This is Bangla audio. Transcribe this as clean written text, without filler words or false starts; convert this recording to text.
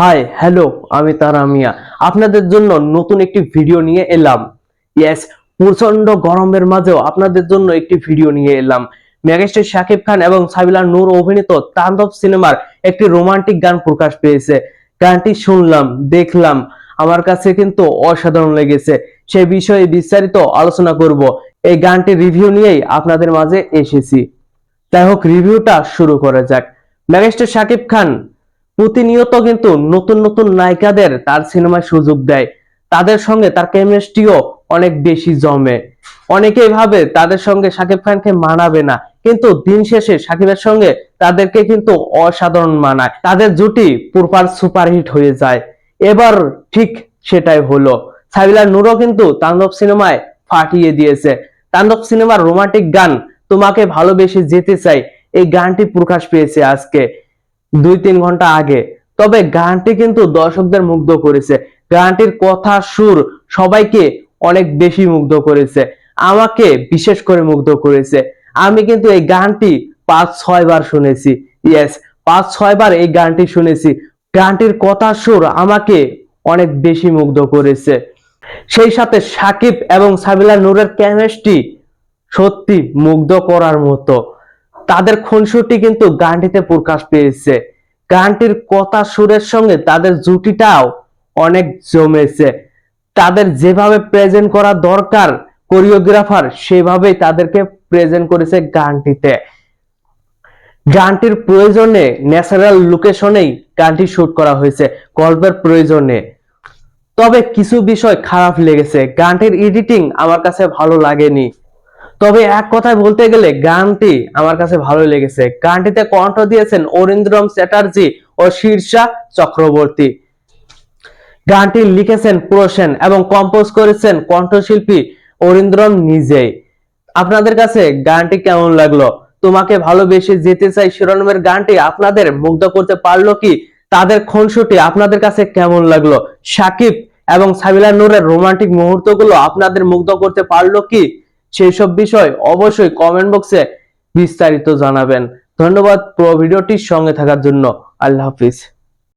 হাই হ্যালো, আমি তারা মিয়া আপনাদের জন্য নতুন একটি ভিডিও নিয়ে এলাম। ইয়েস, প্রচন্ড গরমের মাঝেও আপনাদের জন্য একটি ভিডিও নিয়ে এলাম। মেগাস্টার শাকিব খান এবং সাবিলা নূর অভিনীত তাণ্ডব সিনেমার একটি রোমান্টিক গান প্রকাশ পেয়েছে। গানটি শুনলাম, দেখলাম, আমার কাছে কিন্তু অসাধারণ লেগেছে। সেই বিষয়ে বিস্তারিত আলোচনা করব। এই গানটির রিভিউ নিয়েই আপনাদের মাঝে এসেছি। যাই হোক, রিভিউটা শুরু করা যাক। মেগাস্টার শাকিব খান প্রতিনিয়ত কিন্তু নতুন নতুন নায়িকাদের তার সিনেমায় সুযোগ দেয়। তাদের সঙ্গে তার কেমিস্ট্রিও অনেক বেশি জমে। অনেকেই ভাবে তাদের সঙ্গে শাকিব খানকে মানাবে না, কিন্তু দিন শেষে শাকিবের সঙ্গে তাদেরকে কিন্তু অসাধারণ মানায়। তাদের জুটি পুরপার সুপারহিট হয়ে যায়। এবার ঠিক সেটাই হলো। সাবিলা নূরও কিন্তু তাণ্ডব সিনেমায় ফাটিয়ে দিয়েছে। তাণ্ডব সিনেমার রোমান্টিক গান তোমাকে ভালোবেসে যেতে চাই, এই গানটি প্রকাশ পেয়েছে আজকে 2-3 ঘন্টা আগে। তবে গানটি কিন্তু দর্শকদের মুগ্ধ করেছে। গানটির কথা, সুর সবাইকে অনেক বেশি মুগ্ধ করেছে। আমাকে বিশেষ করে মুগ্ধ করেছে। আমি কিন্তু এই গানটি 5-6 বার শুনেছি। ইয়েস, 5-6 বার এই গানটি শুনেছি। গানটির কথা, সুর আমাকে অনেক বেশি মুগ্ধ করেছে। সেই সাথে সাকিব এবং সাবিলা নূরের কেমিস্ট্রি সত্যি মুগ্ধ করার মতো। তাদের খুনসুটি কিন্তু গানটিতে প্রকাশ পেয়েছে। গানটির কথা, সুরের সঙ্গে তাদের জুটিটাও অনেক জমেছে। তাদের যেভাবে প্রেজেন্ট করা দরকার কোরিওগ্রাফার, সেভাবেই তাদেরকে প্রেজেন্ট করেছে গানটিতে। গানটির প্রয়োজনে ন্যাচারাল লোকেশনেই গানটি শুট করা হয়েছে, গল্পের প্রয়োজনে। তবে কিছু বিষয় খারাপ লেগেছে। গানটির এডিটিং আমার কাছে ভালো লাগেনি। তবে এক কথায় বলতে গেলে গানটি আমার কাছে ভালো লেগেছে। গানটিতে কণ্ঠ দিয়েছেন অরিন্দ্রম চ্যাটার্জি ও শীর্ষা চক্রবর্তী। গানটি লিখেছেন প্রসেন এবং কম্পোজ করেছেন কণ্ঠশিল্পী অরিন্দ্রম নিজেই। আপনাদের কাছে গানটি কেমন লাগলো? তোমাকে ভালোবেসে যেতে চাই শিরোনামের গানটি আপনাদের মুগ্ধ করতে পারলো কি? তাদের খুনসুটি আপনাদের কাছে কেমন লাগলো? সাকিব এবং সাবিলা নূরের রোমান্টিক মুহূর্তগুলো আপনাদের মুগ্ধ করতে পারলো কি? সেই সব বিষয় অবশ্যই কমেন্ট বক্সে বিস্তারিত জানাবেন। ধন্যবাদ পুরো ভিডিওটির সঙ্গে থাকার জন্য। আল্লাহ হাফিজ।